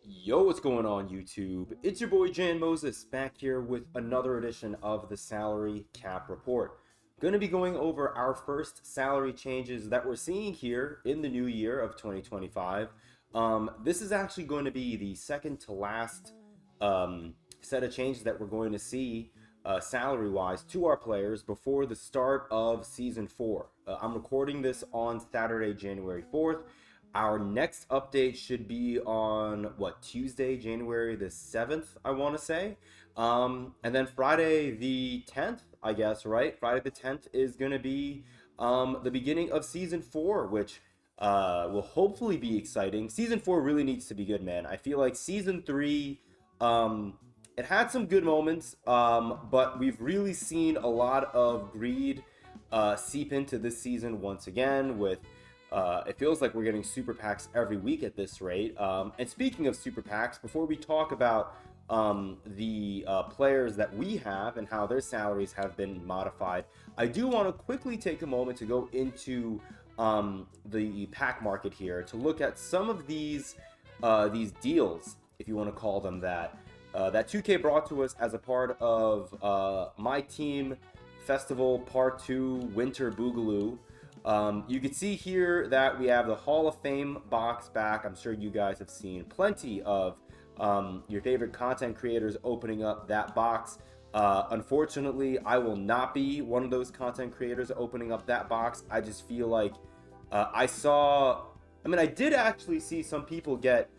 Yo, what's going on YouTube? It's your boy Jan Moses back here with another edition of the Salary Cap Report. Going to be going over our first salary changes that we're seeing here in the new year of 2025. This is actually going to be the second to last set of changes that we're going to see salary-wise to our players before the start of Season 4. I'm recording this on Saturday, January 4th. Our next update should be on Tuesday, January the 7th, I want to say. And then Friday the 10th, I guess, right? Friday the 10th is going to be the beginning of Season 4, which will hopefully be exciting. Season 4 really needs to be good, man. I feel like Season 3, it had some good moments, but we've really seen a lot of greed seep into this season once again with it feels like we're getting super packs every week at this rate. And speaking of super packs, before we talk about the players that we have and how their salaries have been modified, I do want to quickly take a moment to go into the pack market here to look at some of these deals, if you want to call them that, that 2K brought to us as a part of MyTeam Festival Part 2 Winter Boogaloo. You can see here that we have the Hall of Fame box back. I'm sure you guys have seen plenty of your favorite content creators opening up that box. Unfortunately, I will not be one of those content creators opening up that box. I just feel like I did actually see some people get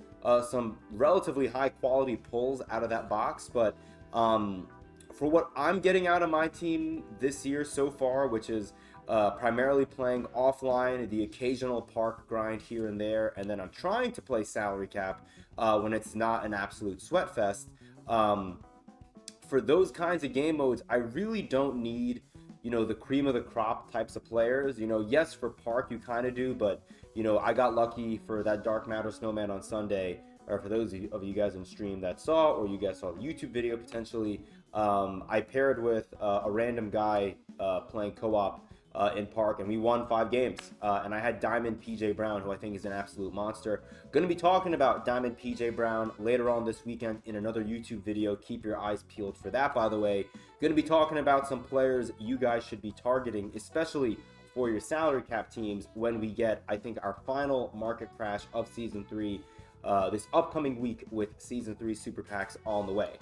some relatively high quality pulls out of that box, but for what I'm getting out of my team this year so far, which is primarily playing offline, the occasional park grind here and there, and then I'm trying to play salary cap when it's not an absolute sweat fest. For those kinds of game modes, I really don't need, the cream of the crop types of players. Yes, for park you kind of do, but I got lucky for that Dark Matter Snowman on Sunday, or for those of you guys in stream that saw, or you guys saw the YouTube video potentially. I paired with a random guy playing co-op in park, and we won 5 games. And I had Diamond PJ Brown, who I think is an absolute monster. Going to be talking about Diamond PJ Brown later on this weekend in another YouTube video. Keep your eyes peeled for that, by the way. Going to be talking about some players you guys should be targeting, especially for your salary cap teams when we get, I think, our final market crash of Season 3 this upcoming week with Season 3 Super Packs on the way.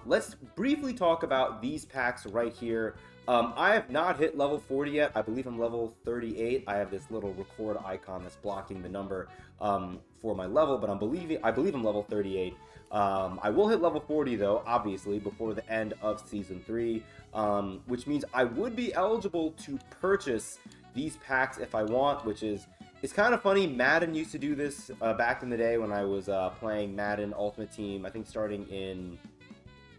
Let's briefly talk about these packs right here. I have not hit level 40 yet. I believe I'm level 38. I have this little record icon that's blocking the number for my level, but I believe I'm level 38. I will hit level 40 though, obviously, before the end of Season 3, which means I would be eligible to purchase these packs if I want, which is... It's kind of funny. Madden used to do this back in the day when I was playing Madden Ultimate Team, I think starting in...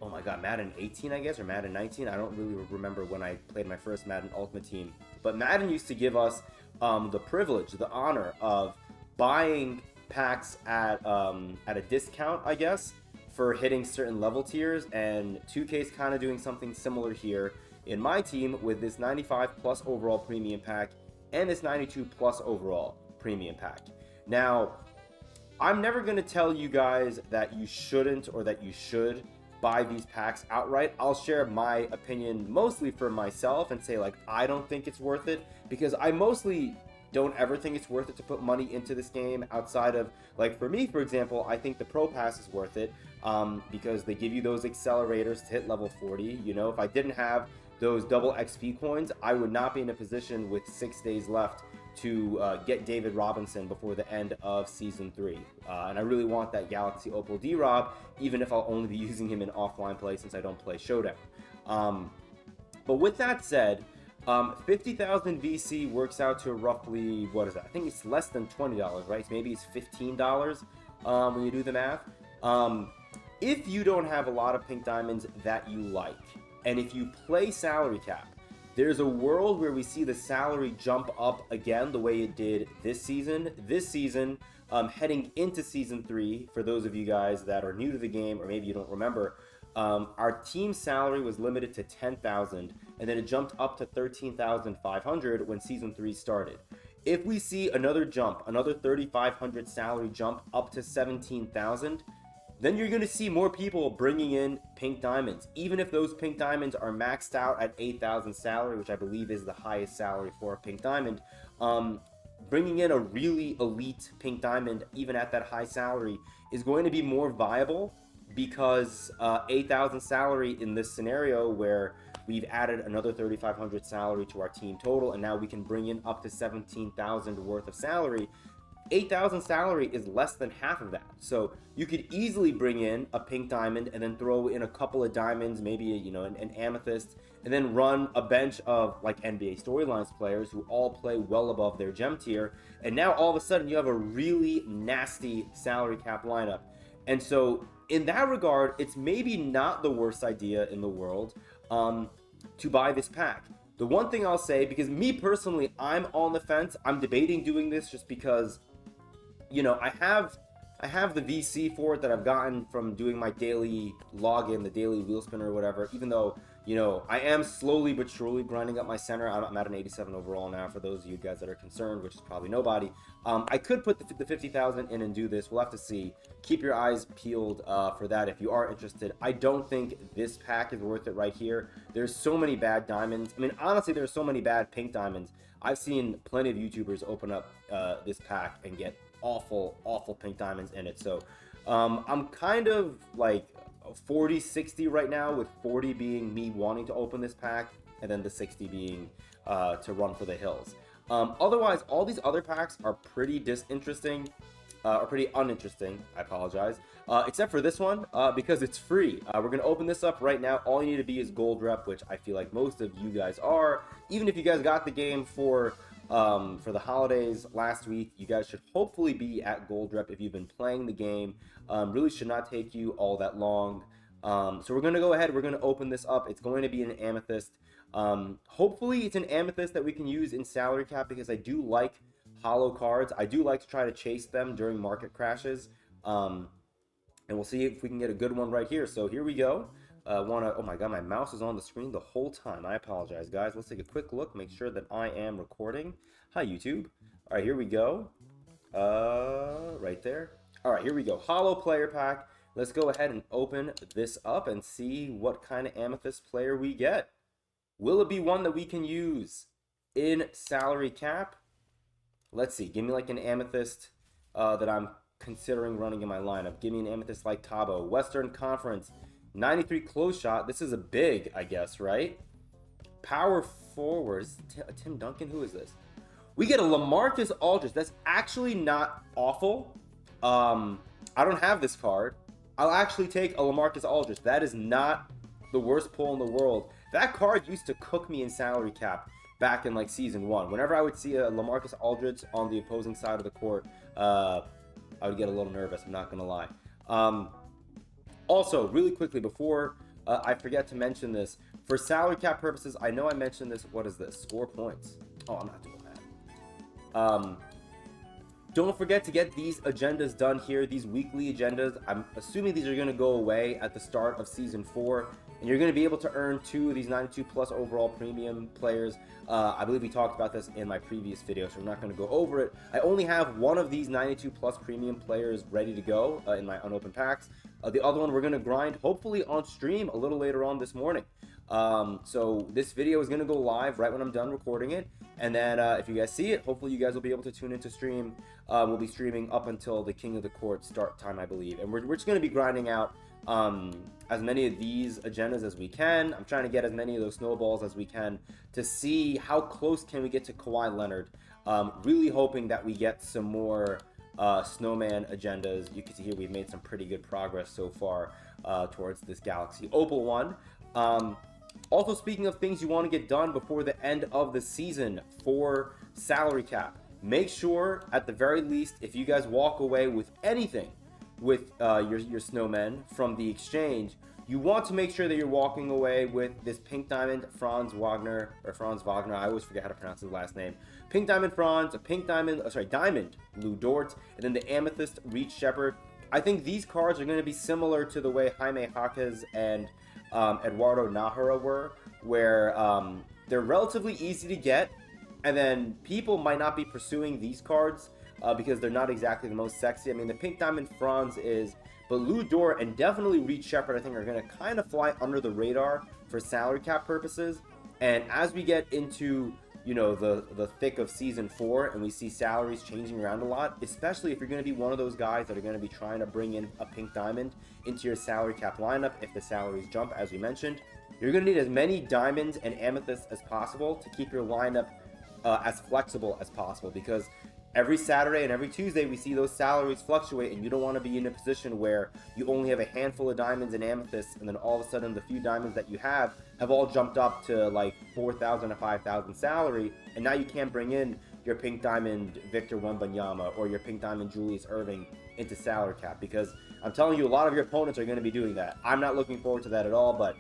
Oh my god, Madden 18, I guess, or Madden 19. I don't really remember when I played my first Madden Ultimate Team. But Madden used to give us the privilege, the honor of buying packs at a discount, I guess, for hitting certain level tiers. And 2K's kind of doing something similar here in my team with this 95 plus overall premium pack and this 92 plus overall premium pack. Now, I'm never going to tell you guys that you shouldn't or that you should buy these packs outright. I'll share my opinion mostly for myself and say, like, I don't think it's worth it, because I mostly don't ever think it's worth it to put money into this game outside of, like, for me, for example, I think the Pro Pass is worth it because they give you those accelerators to hit level 40. If I didn't have those double XP coins, I would not be in a position with 6 days left to get David Robinson before the end of Season 3. And I really want that Galaxy Opal D-Rob, even if I'll only be using him in offline play since I don't play Showdown. But with that said, 50,000 VC works out to roughly, what is that? I think it's less than $20, right? So maybe it's $15 when you do the math. If you don't have a lot of pink diamonds that you like, and if you play salary cap, there's a world where we see the salary jump up again the way it did this season. This season, heading into Season 3, for those of you guys that are new to the game, or maybe you don't remember, our team salary was limited to 10,000, and then it jumped up to 13,500 when Season 3 started. if we see another jump, another 3,500 salary jump up to 17,000, then you're going to see more people bringing in pink diamonds. Even if those pink diamonds are maxed out at 8,000 salary, which I believe is the highest salary for a pink diamond, bringing in a really elite pink diamond, even at that high salary, is going to be more viable because 8,000 salary in this scenario where we've added another 3,500 salary to our team total, and now we can bring in up to 17,000 worth of salary. 8,000 salary is less than half of that. So you could easily bring in a pink diamond and then throw in a couple of diamonds, maybe an amethyst, and then run a bench of like NBA Storylines players who all play well above their gem tier. And now all of a sudden you have a really nasty salary cap lineup. And so in that regard, it's maybe not the worst idea in the world to buy this pack. The one thing I'll say, because me personally, I'm on the fence. I'm debating doing this just because, I have the VC for it that I've gotten from doing my daily login, the daily wheel spinner or whatever, even though, I am slowly but surely grinding up my center. I'm at an 87 overall now, for those of you guys that are concerned, which is probably nobody. I could put the 50,000 in and do this. We'll have to see. Keep your eyes peeled for that if you are interested. I don't think this pack is worth it right here. There's so many bad diamonds. I mean, honestly, there's so many bad pink diamonds. I've seen plenty of YouTubers open up this pack and get awful pink diamonds in it. So I'm kind of like 40-60 right now, with 40 being me wanting to open this pack and then the 60 being to run for the hills. Otherwise, all these other packs are pretty disinteresting, or pretty uninteresting, I apologize, except for this one, because it's free. We're going to open this up right now. All you need to be is gold rep, which I feel like most of you guys are. Even if you guys got the game for the holidays last week, you guys should hopefully be at gold rep if you've been playing the game. Really should not take you all that long. So we're going to go ahead. We're going to open this up. It's going to be an amethyst. Hopefully it's an amethyst that we can use in salary cap, because I do like hollow cards. I do like to try to chase them during market crashes. And we'll see if we can get a good one right here. So here we go. Oh my god, my mouse is on the screen the whole time. I apologize, guys. Let's take a quick look, make sure that I am recording. Hi, YouTube. All right, here we go. Right there. All right, here we go. Hollow player pack. Let's go ahead and open this up and see what kind of amethyst player we get. Will it be one that we can use in salary cap? Let's see. Give me like an amethyst that I'm considering running in my lineup. Give me an amethyst like Tabo. Western Conference. 93 close shot. This is a big, I guess, right? Power forwards. Tim Duncan? Who is this? We get a LaMarcus Aldridge. That's actually not awful. I don't have this card. I'll actually take a LaMarcus Aldridge. That is not the worst pull in the world. That card used to cook me in salary cap back in like season 1. Whenever I would see a LaMarcus Aldridge on the opposing side of the court, I would get a little nervous. I'm not going to lie. Also, really quickly, before I forget to mention this, for salary cap purposes, I know I mentioned this. What is this? Score points. Oh, I'm not doing that. Don't forget to get these agendas done here, these weekly agendas. I'm assuming these are going to go away at the start of Season 4, and you're going to be able to earn 2 of these 92 plus overall premium players. I believe we talked about this in my previous video, so I'm not going to go over it. I only have one of these 92 plus premium players ready to go in my unopened packs. The other one we're going to grind hopefully on stream a little later on this morning. So this video is going to go live right when I'm done recording it, and then if you guys see it, hopefully you guys will be able to tune into stream. We'll be streaming up until the King of the Court start time, I believe, and we're just going to be grinding out as many of these agendas as we can. I'm trying to get as many of those snowballs as we can to see how close can we get to Kawhi Leonard. Really hoping that we get some more snowman agendas. You can see here we've made some pretty good progress so far towards this Galaxy Opal one. Also, speaking of things you want to get done before the end of the season for salary cap, make sure at the very least, if you guys walk away with anything with your snowmen from the exchange, you want to make sure that you're walking away with this pink diamond Franz Wagner, I always forget how to pronounce his last name. Pink diamond Franz, a pink diamond, diamond Lou Dort, and then the amethyst Reed Shepard. I think these cards are going to be similar to the way Jaime Jaquez and Eduardo Nahara were, where they're relatively easy to get, And then people might not be pursuing these cards because they're not exactly the most sexy. I mean, the Pink Diamond Franz is, but Lou Dort and definitely Reed Shepherd, I think, are going to kind of fly under the radar for salary cap purposes. And as we get into, you know, the thick of season 4 and we see salaries changing around a lot, especially if you're going to be one of those guys that are going to be trying to bring in a Pink Diamond into your salary cap lineup if the salaries jump, as we mentioned, you're going to need as many diamonds and amethysts as possible to keep your lineup as flexible as possible, because every Saturday and every Tuesday we see those salaries fluctuate, and you don't want to be in a position where you only have a handful of diamonds and amethysts, and then all of a sudden the few diamonds that you have all jumped up to like 4,000 to 5,000 salary, and now you can't bring in your Pink Diamond Victor Wembanyama or your Pink Diamond Julius Erving into salary cap, because I'm telling you, a lot of your opponents are going to be doing that. I'm not looking forward to that at all, but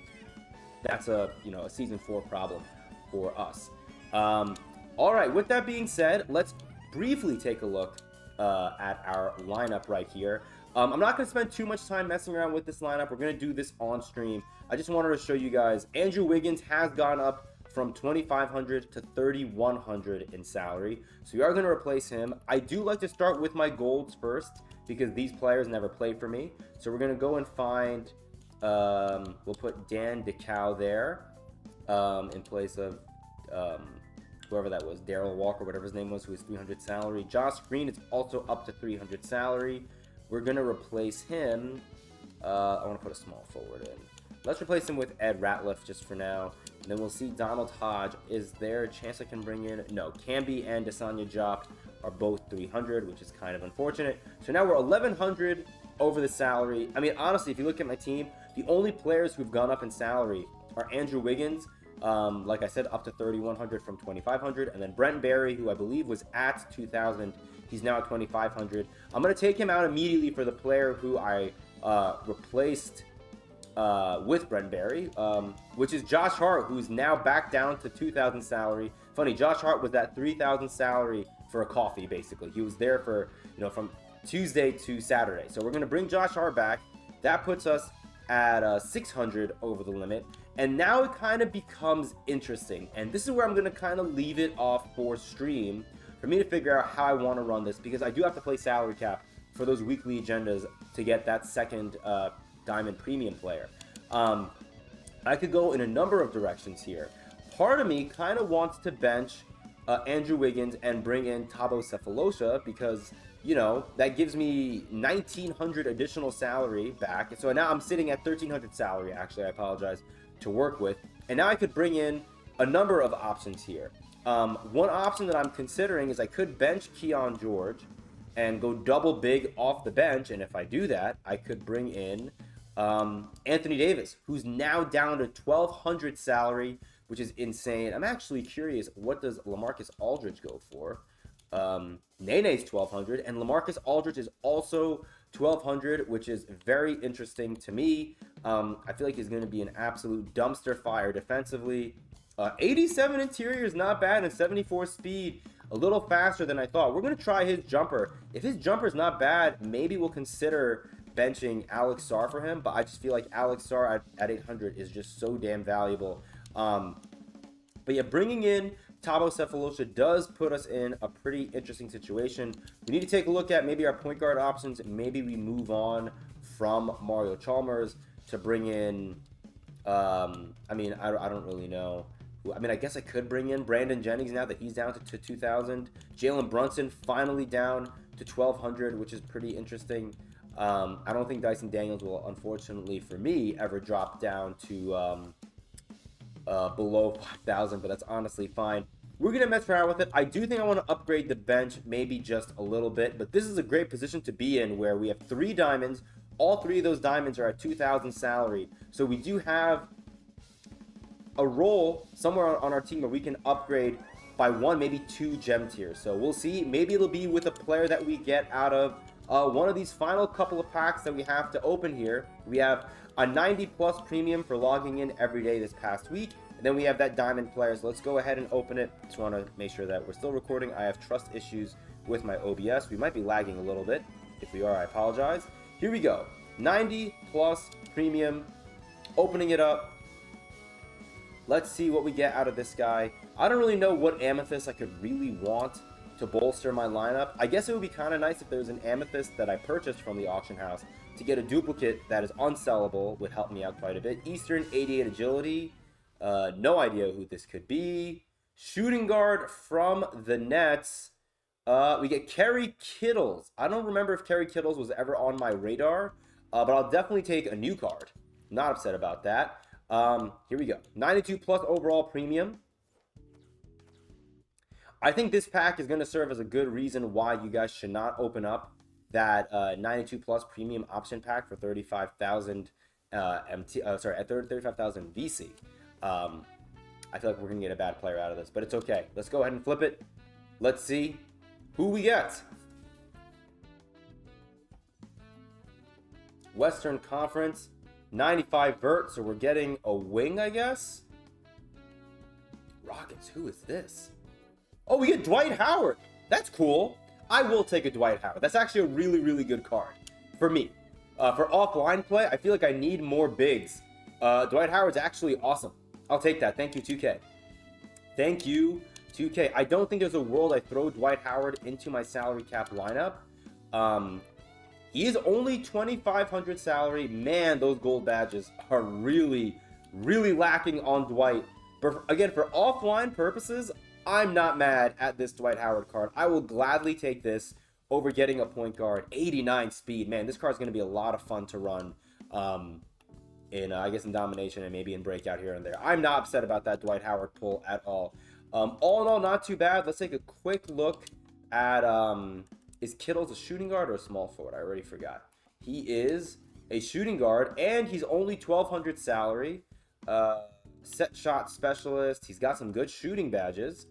that's a season 4 problem for us. All right, with that being said, let's briefly take a look at our lineup right here. I'm not going to spend too much time messing around with this lineup. We're going to do this on stream. I just wanted to show you guys, Andrew Wiggins has gone up from 2,500 to 3,100 in salary, so we are going to replace him. I do like to start with my golds first because these players never played for me. So we're going to go and find, we'll put Dan DeCow there in place of whoever that was, Daryl Walker, whatever his name was, who is 300 salary. Josh Green is also up to 300 salary. We're going to replace him. I want to put a small forward in. Let's replace him with Ed Ratliff just for now. And then we'll see Donald Hodge. Is there a chance I can bring in? No, Camby and Desanya Jop are both 300, which is kind of unfortunate. So now we're 1,100 over the salary. I mean, honestly, if you look at my team, the only players who've gone up in salary are Andrew Wiggins, like I said, up to 3,100 from 2,500, and then Brent Berry, who I believe was at 2,000, he's now at 2,500. I'm going to take him out immediately for the player who I replaced with Brent Berry, which is Josh Hart, who's now back down to 2,000 salary. Funny, Josh Hart was at 3,000 salary for a coffee, basically. He was there for, from Tuesday to Saturday. So we're going to bring Josh Hart back. That puts us at 600 over the limit. And now it kind of becomes interesting. And this is where I'm going to kind of leave it off for stream for me to figure out how I want to run this, because I do have to play salary cap for those weekly agendas to get that second Diamond Premium player. I could go in a number of directions here. Part of me kind of wants to bench Andrew Wiggins and bring in Thabo Sefolosha because, that gives me 1,900 additional salary back. So now I'm sitting at 1,300 salary, actually, I apologize, to work with. And now I could bring in a number of options here. One option that I'm considering is I could bench Keon George and go double big off the bench. And if I do that, I could bring in Anthony Davis, who's now down to 1,200 salary, which is insane. I'm actually curious, what does LaMarcus Aldridge go for? Nene's 1,200, and LaMarcus Aldridge is also 1,200, which is very interesting to me. I feel like he's going to be an absolute dumpster fire defensively. 87 interior is not bad, and 74 speed, a little faster than I thought. We're going to try his jumper. If his jumper is not bad, maybe we'll consider benching Alex Sarr for him, but I just feel like Alex Sarr at 800 is just so damn valuable. But yeah, bringing in Thabo Sefolosha does put us in a pretty interesting situation. We need to take a look at maybe our point guard options. Maybe we move on from Mario Chalmers to bring in, I don't really know. I guess I could bring in Brandon Jennings now that he's down to 2,000. Jalen Brunson finally down to 1,200, which is pretty interesting. I don't think Dyson Daniels will, unfortunately for me, ever drop down to below 5,000, but that's honestly fine. We're going to mess around with it. I do think I want to upgrade the bench maybe just a little bit, but this is a great position to be in where we have 3 diamonds. All 3 of those diamonds are at 2,000 salary. So we do have a role somewhere on our team where we can upgrade by 1, maybe 2 gem tiers. So we'll see. Maybe it'll be with a player that we get out of one of these final couple of packs that we have to open here. We have a 90 plus premium for logging in every day this past week. And then we have that diamond player. So let's go ahead and open it. Just want to make sure that we're still recording. I have trust issues with my OBS. We might be lagging a little bit. If we are, I apologize. Here we go. 90 plus premium. Opening it up. Let's see what we get out of this guy. I don't really know what Amethyst I could really want to bolster my lineup. I guess it would be kind of nice if there was an Amethyst that I purchased from the auction house to get a duplicate that is unsellable. Would help me out quite a bit. Eastern 88 agility. No idea who this could be. Shooting guard from the Nets. We get Kerry Kittles. I don't remember if Kerry Kittles was ever on my radar, but I'll definitely take a new card. Not upset about that. Here we go. 92 plus overall premium. I think this pack is going to serve as a good reason why you guys should not open up that 92 plus premium option pack for 35,000 at 35,000 VC. I feel like we're going to get a bad player out of this, but it's okay. Let's go ahead and flip it. Let's see who we get. Western Conference, 95 vert, so we're getting a wing, I guess. Rockets, who is this? Oh, we get Dwight Howard. That's cool. I will take a Dwight Howard. That's actually a really, really good card for me. For offline play, I feel like I need more bigs. Dwight Howard's actually awesome. I'll take that. Thank you, 2K. Thank you, 2K. I don't think there's a world I throw Dwight Howard into my salary cap lineup. He is only 2,500 salary. Man, those gold badges are really, really lacking on Dwight. But again, for offline purposes, I'm not mad at this Dwight Howard card. I will gladly take this over getting a point guard. 89 speed. Man, this card's going to be a lot of fun to run I guess in domination and maybe in breakout here and there. I'm not upset about that Dwight Howard pull at all. All in all, not too bad. Let's take a quick look at... is Kittles a shooting guard or a small forward? I already forgot. He is a shooting guard, and he's only 1,200 salary. Set shot specialist. He's got some good shooting badges.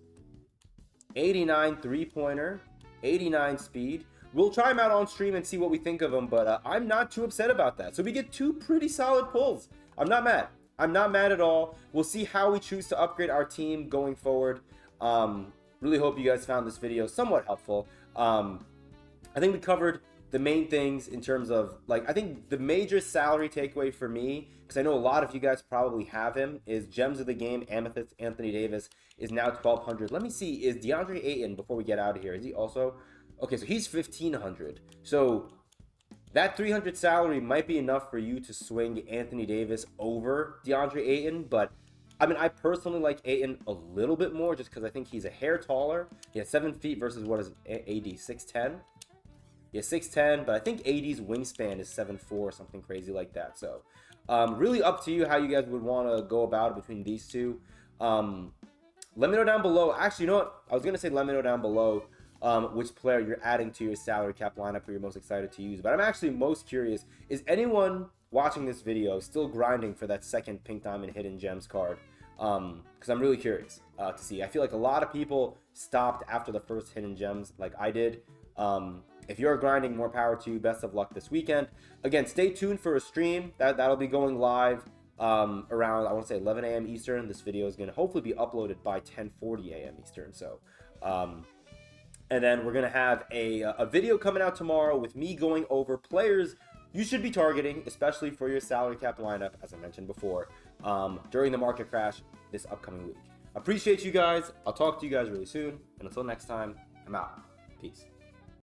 89 three-pointer. 89 speed. We'll try him out on stream and see what we think of him, but I'm not too upset about that. So we get two pretty solid pulls. I'm not mad. I'm not mad at all. We'll see how we choose to upgrade our team going forward. Really hope you guys found this video somewhat helpful. I think we covered the main things in terms of, I think the major salary takeaway for me, because I know a lot of you guys probably have him, is Gems of the Game, Amethyst, Anthony Davis is now 1,200. Let me see, is DeAndre Ayton, before we get out of here, is he also... Okay, so he's 1,500. So that 300 salary might be enough for you to swing Anthony Davis over DeAndre Ayton, but I mean, I personally like Ayton a little bit more just because I think he's a hair taller. He has 7 feet versus what is AD, 6'10"? Yeah, 6'10", but I think AD's wingspan is 7'4", something crazy like that. So really up to you how you guys would want to go about it between these two. Let me know down below. Actually, you know what? I was going to say let me know down below which player you're adding to your salary cap lineup who you're most excited to use. But I'm actually most curious, is anyone watching this video still grinding for that second Pink Diamond Hidden Gems card? Because I'm really curious to see. I feel like a lot of people stopped after the first Hidden Gems like I did. If you're grinding, more power to you. Best of luck this weekend. Again, stay tuned for a stream. That'll be going live around, I want to say 11 a.m. Eastern. This video is going to hopefully be uploaded by 10:40 a.m. Eastern. So, and then we're going to have a video coming out tomorrow with me going over players you should be targeting, especially for your salary cap lineup, as I mentioned before, during the market crash this upcoming week. Appreciate you guys. I'll talk to you guys really soon. And until next time, I'm out. Peace.